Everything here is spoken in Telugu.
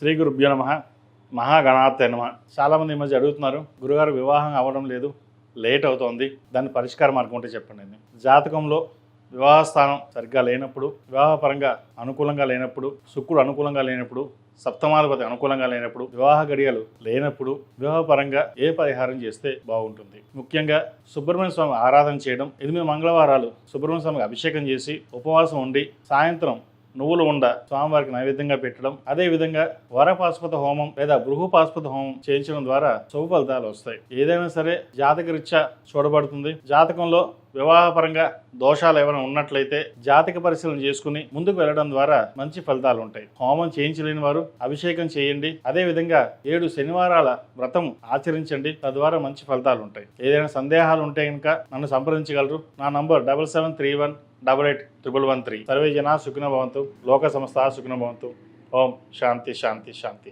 శ్రీ గురుభ్యో నమః. మహాగణాధిపతయే నమః. చాలామంది ఈ మధ్య అడుగుతున్నారు, గురుగారు వివాహం అవ్వడం లేదు, లేట్ అవుతోంది, దాని పరిష్కార మార్గం ఉంటే చెప్పండి. జాతకంలో వివాహ స్థానం సరిగ్గా లేనప్పుడు, వివాహపరంగా అనుకూలంగా లేనప్పుడు, శుక్రుడు అనుకూలంగా లేనప్పుడు, సప్తమాధిపతి అనుకూలంగా లేనప్పుడు, వివాహ గడియలు లేనప్పుడు వివాహపరంగా ఏ పరిహారం చేస్తే బాగుంటుంది? ముఖ్యంగా సుబ్రహ్మణ్య స్వామి ఆరాధన చేయడం, 8 మంగళవారాలు సుబ్రహ్మణ్య స్వామికి అభిషేకం చేసి ఉపవాసం ఉండి సాయంత్రం నువ్వులు ఉండ స్వామివారికి నైవేద్యంగా పెట్టడం, అదేవిధంగా వరపాశుపత హోమం లేదా బృహపాశుపత హోమం చేయించడం ద్వారా శుభ ఫలితాలు వస్తాయి. ఏదైనా సరే జాతకరీత్యా చూడబడుతుంది. జాతకంలో వివాహపరంగా దోషాలు ఏమైనా ఉన్నట్లయితే జాతక పరిశీలన చేసుకుని ముందుకు వెళ్ళడం ద్వారా మంచి ఫలితాలు ఉంటాయి. హోమం చేయించలేని వారు అభిషేకం చేయండి. అదేవిధంగా 7 శనివారాల వ్రతం ఆచరించండి. తద్వారా మంచి ఫలితాలు ఉంటాయి. ఏదైనా సందేహాలు ఉంటే కనుక నన్ను సంప్రదించగలరు. నా నంబర్ 7731881113. సర్వే జనా సుఖినో భవంతు. లోక సమస్తా సుఖినో భవంతు. ఓం శాంతి శాంతి శాంతి.